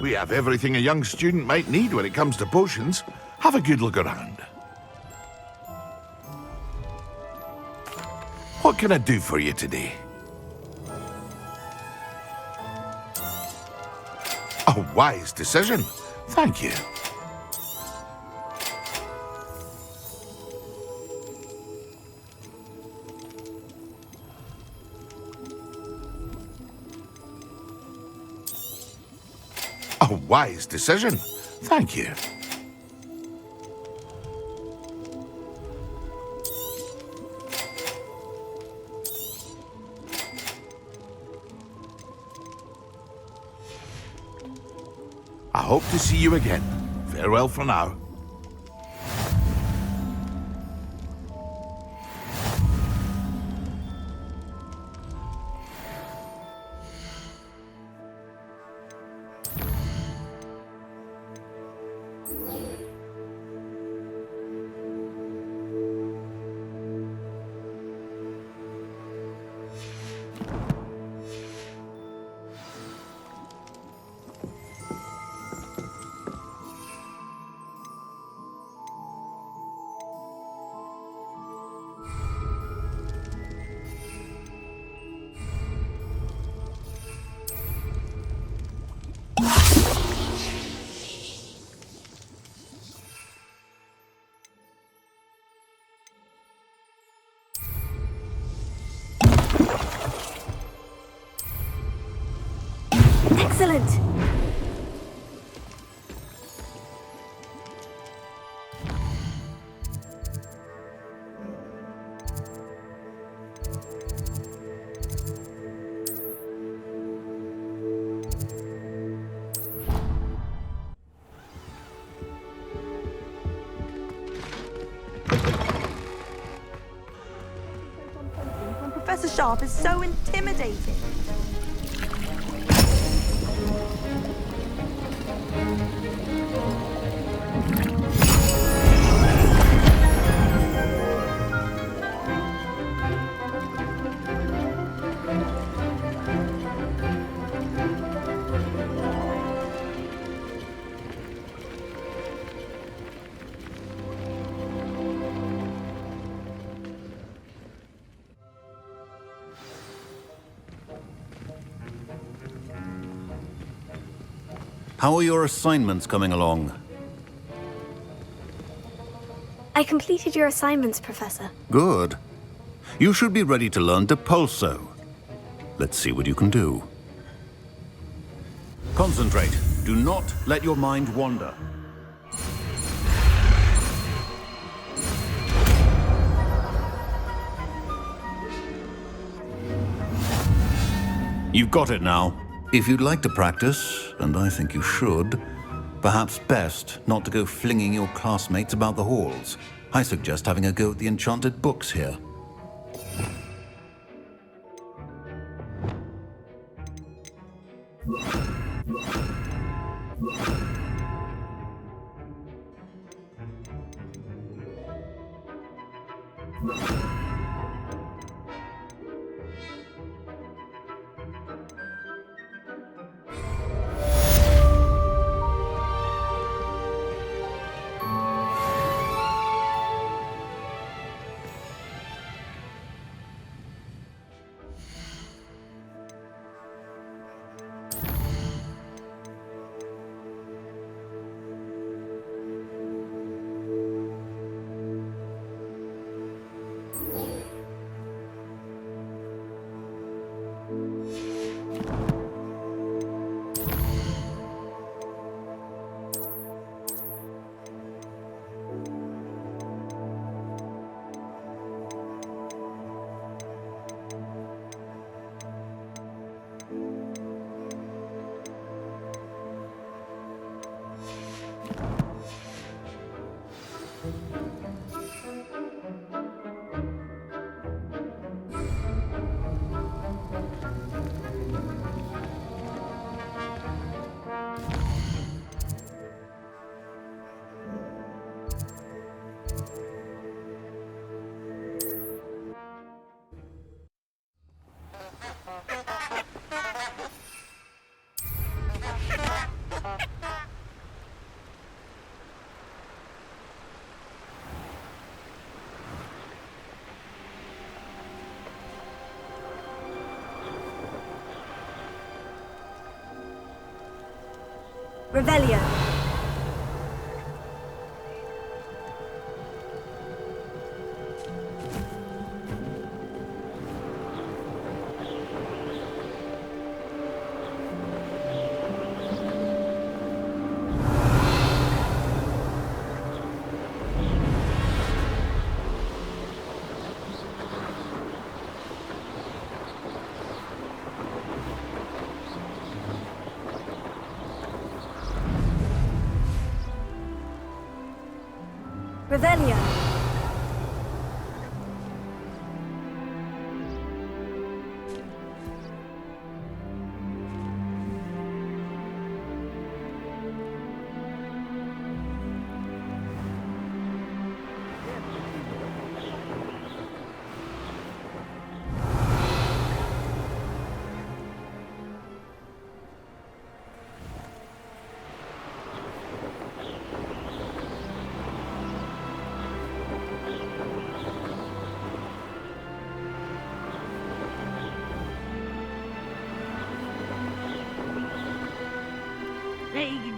We have everything a young student might need when it comes to potions. Have a good look around. What can I do for you today? A wise decision. Thank you. A wise decision. Thank you. I hope to see you again. Farewell for now. Excellent! Professor Sharp is so intimidating. How are your assignments coming along? I completed your assignments, Professor. Good. You should be ready to learn Depulso. Let's see what you can do. Concentrate. Do not let your mind wander. You've got it now. If you'd like to practice, and I think you should, perhaps best not to go flinging your classmates about the halls. I suggest having a go at the enchanted books here. Revelio. Revelio.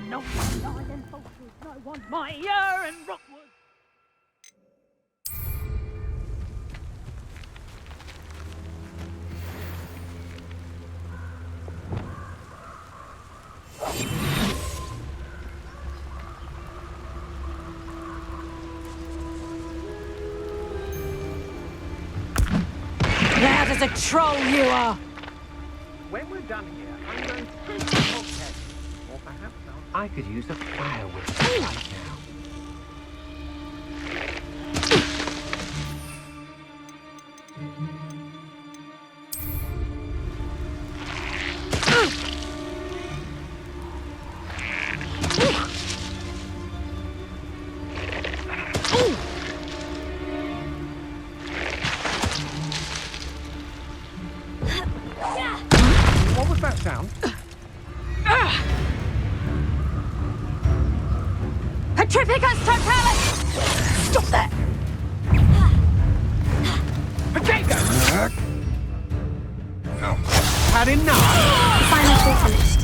No one and vultures, no one mightier and Rockwood. Loud as a troll you are! When we're done here, I'm going to take the podcast. Or perhaps I could use a fire whip right now. What was that sound? Petrificus totalis! Stop that! Potato! Had enough? Finally finished.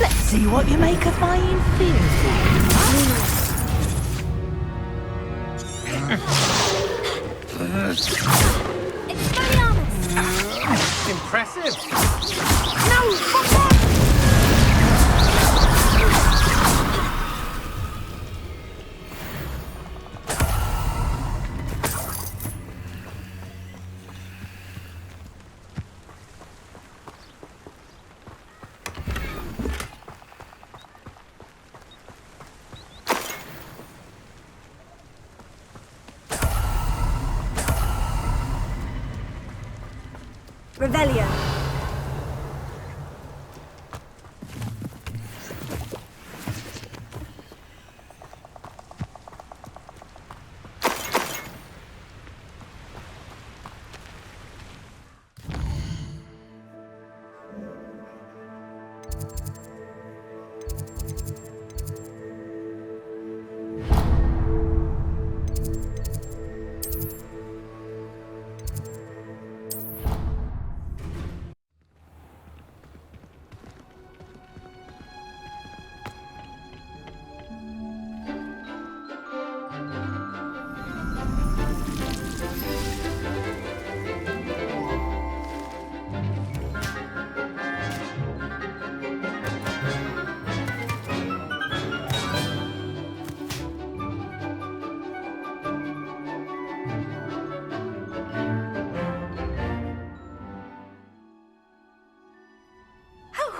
Let's see what you make of my inferior. Expelliarmus! Impressive! No! Come on! Revelio.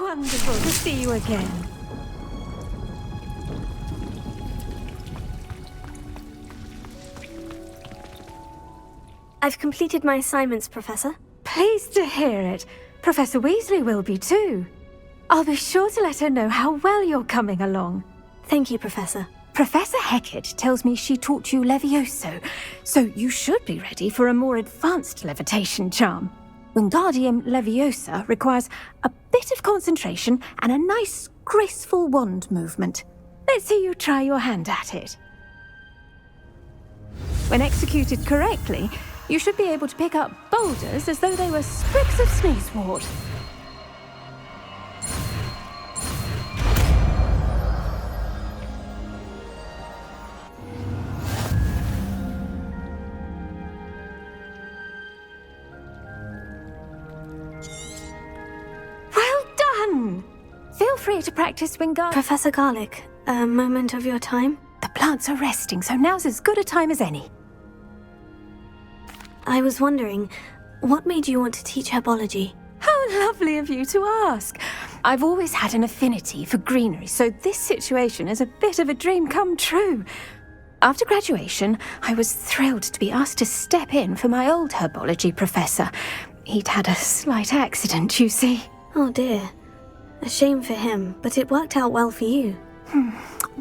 Wonderful to see you again. I've completed my assignments, Professor. Pleased to hear it. Professor Weasley will be too. I'll be sure to let her know how well you're coming along. Thank you, Professor. Professor Hecat tells me she taught you Levioso, so you should be ready for a more advanced levitation charm. Wingardиум Leviosa requires a bit of concentration and a nice, graceful wand movement. Let's see you try your hand at it. When executed correctly, you should be able to pick up boulders as though they were sprigs of sneezewort. free to practice, Wingard. Professor Garlick, a moment of your time? The plants are resting, so now's as good a time as any. I was wondering, what made you want to teach herbology? How lovely of you to ask. I've always had an affinity for greenery, so this situation is a bit of a dream come true. After graduation, I was thrilled to be asked to step in for my old herbology professor. He'd had a slight accident, you see. Oh dear. A shame for him, but it worked out well for you.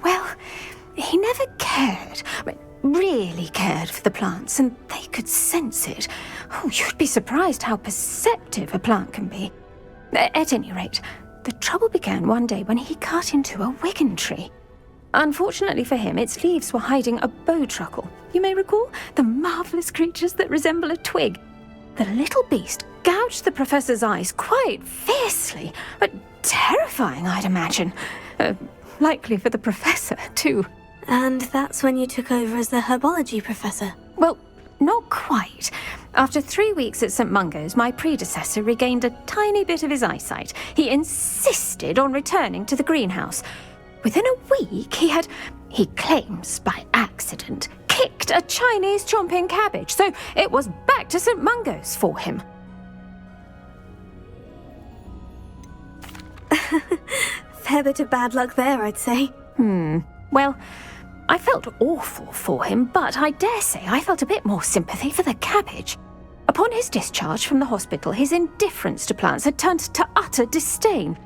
Well, he never cared, really cared for the plants, and they could sense it. Oh, you'd be surprised how perceptive a plant can be. At any rate, the trouble began one day when he cut into a wigan tree. Unfortunately for him, its leaves were hiding a bowtruckle. You may recall the marvellous creatures that resemble a twig. The little beast gouged the professor's eyes quite fiercely, but terrifying, I'd imagine. Likely for the professor, too. And that's when you took over as the herbology professor? Well, not quite. After 3 weeks at St. Mungo's, my predecessor regained a tiny bit of his eyesight. He insisted on returning to the greenhouse. Within a week, he claims by accident, kicked a Chinese chomping cabbage, so it was back to St. Mungo's for him. Fair bit of bad luck there, I'd say. Well, I felt awful for him, but I dare say I felt a bit more sympathy for the cabbage. Upon his discharge from the hospital, his indifference to plants had turned to utter disdain.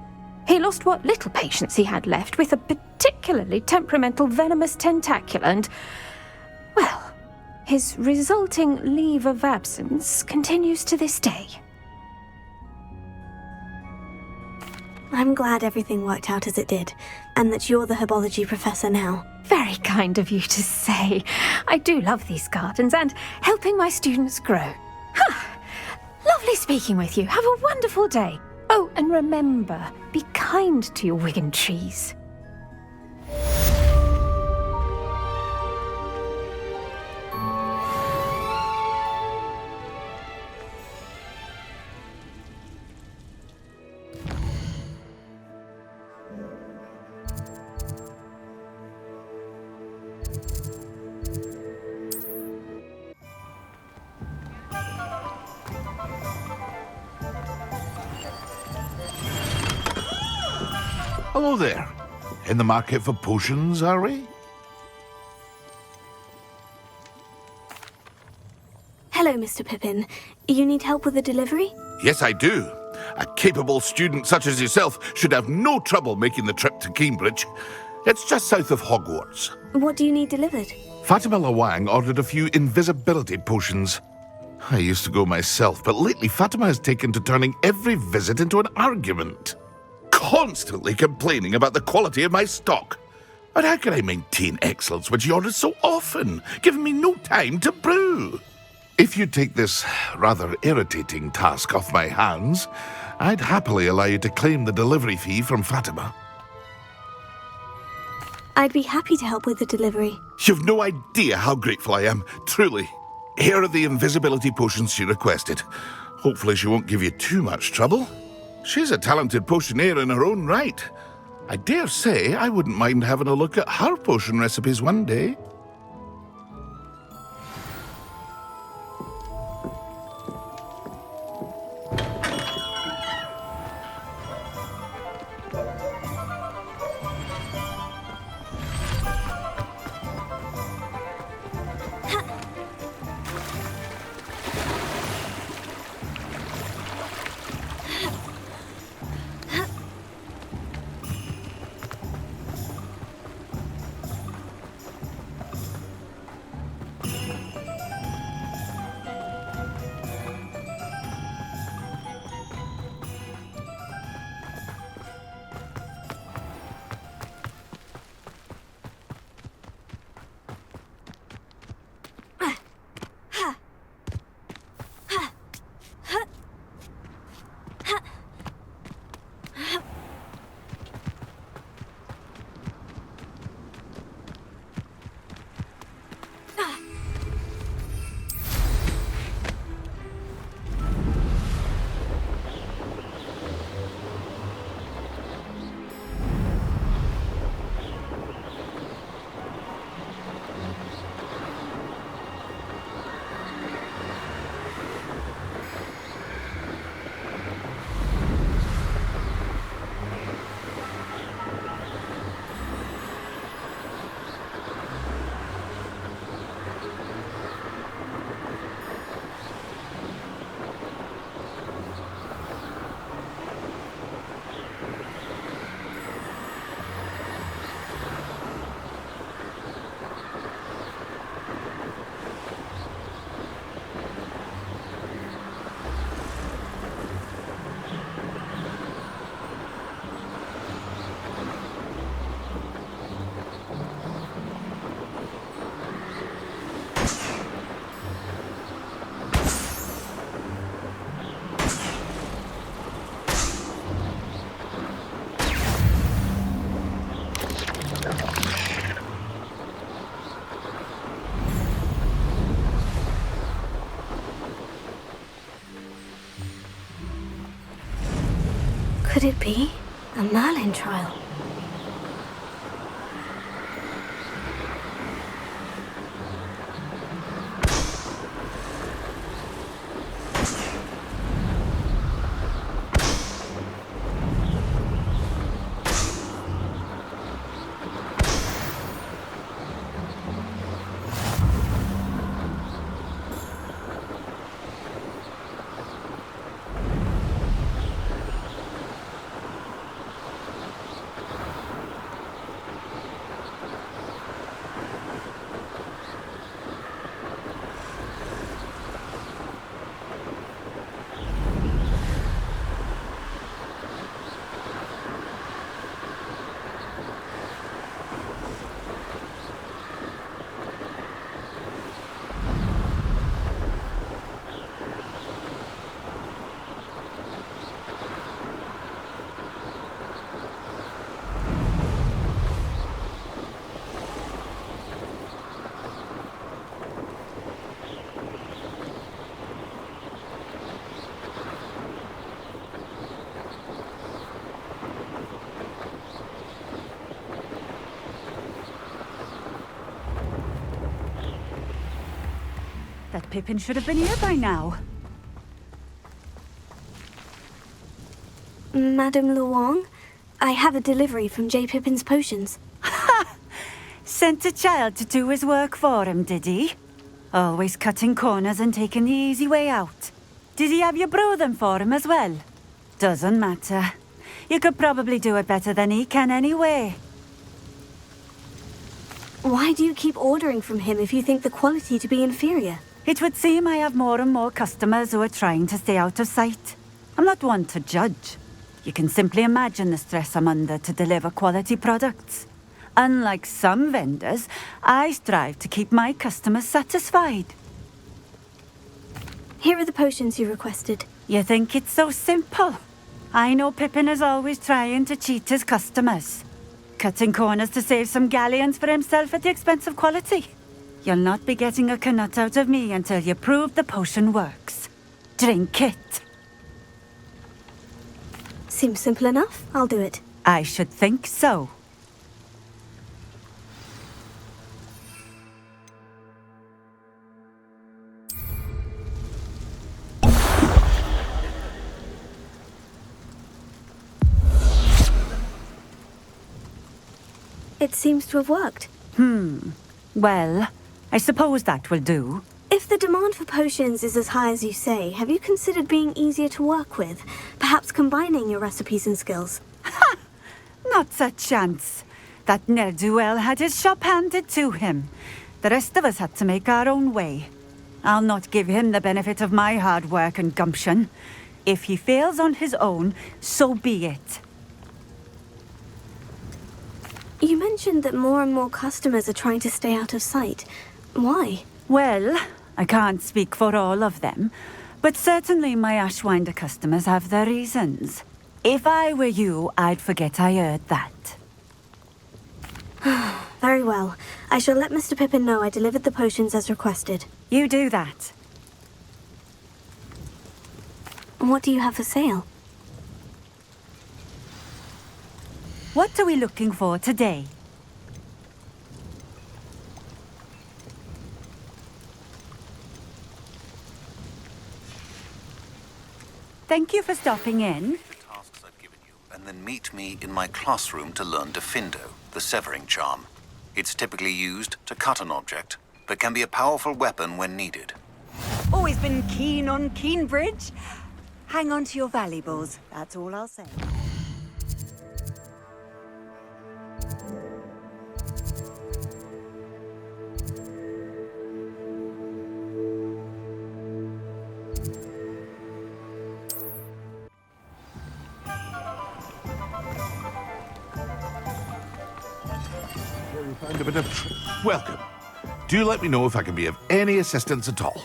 He lost what little patience he had left with a particularly temperamental venomous tentacula and, well, his resulting leave of absence continues to this day. I'm glad everything worked out as it did, and that you're the herbology professor now. Very kind of you to say. I do love these gardens and helping my students grow. Lovely speaking with you. Have a wonderful day. Oh, and remember, be kind to your wigan trees. Hello there. In the market for potions, are we? Hello, Mr. Pippin. You need help with the delivery? Yes, I do. A capable student such as yourself should have no trouble making the trip to Cambridge. It's just south of Hogwarts. What do you need delivered? Fatima Lawang ordered a few invisibility potions. I used to go myself, but lately Fatima has taken to turning every visit into an argument. Constantly complaining about the quality of my stock. But how can I maintain excellence when she orders so often, giving me no time to brew? If you take this rather irritating task off my hands, I'd happily allow you to claim the delivery fee from Fatima. I'd be happy to help with the delivery. You've no idea how grateful I am, truly. Here are the invisibility potions she requested. Hopefully she won't give you too much trouble. She's a talented potioneer in her own right. I dare say I wouldn't mind having a look at her potion recipes one day. Could it be a Merlin trial? That Pippin should have been here by now. Madame Luong, I have a delivery from J. Pippin's potions. Sent a child to do his work for him, did he? Always cutting corners and taking the easy way out. Did he have you brew them for him as well? Doesn't matter. You could probably do it better than he can anyway. Why do you keep ordering from him if you think the quality to be inferior? It would seem I have more and more customers who are trying to stay out of sight. I'm not one to judge. You can simply imagine the stress I'm under to deliver quality products. Unlike some vendors, I strive to keep my customers satisfied. Here are the potions you requested. You think it's so simple? I know Pippin is always trying to cheat his customers. Cutting corners to save some galleons for himself at the expense of quality. You'll not be getting a canut out of me until you prove the potion works. Drink it. Seems simple enough. I'll do it. I should think so. It seems to have worked. Well, I suppose that will do. If the demand for potions is as high as you say, have you considered being easier to work with? Perhaps combining your recipes and skills? Not a chance. That ne'er-do-well had his shop handed to him. The rest of us had to make our own way. I'll not give him the benefit of my hard work and gumption. If he fails on his own, so be it. You mentioned that more and more customers are trying to stay out of sight. Why? Well, I can't speak for all of them, but certainly my Ashwinder customers have their reasons. If I were you, I'd forget I heard that. Very well. I shall let Mr. Pippin know I delivered the potions as requested. You do that. What do you have for sale? What are we looking for today? Thank you for stopping in. The tasks I've given you, and then meet me in my classroom to learn Defindo, the severing charm. It's typically used to cut an object, but can be a powerful weapon when needed. Always been keen on Keenbridge. Hang on to your valuables, that's all I'll say. Find a bit of welcome. Do let me know if I can be of any assistance at all.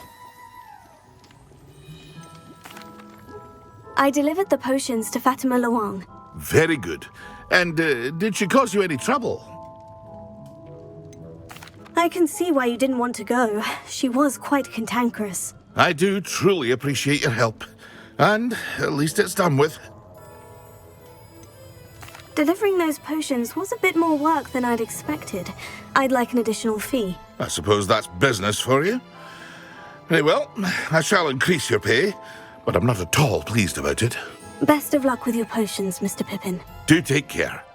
I delivered the potions to Fatima Luong. Very good. And did she cause you any trouble? I can see why you didn't want to go. She was quite cantankerous. I do truly appreciate your help. And at least it's done with. Delivering those potions was a bit more work than I'd expected. I'd like an additional fee. I suppose that's business for you. Very well, I shall increase your pay, but I'm not at all pleased about it. Best of luck with your potions, Mr. Pippin. Do take care.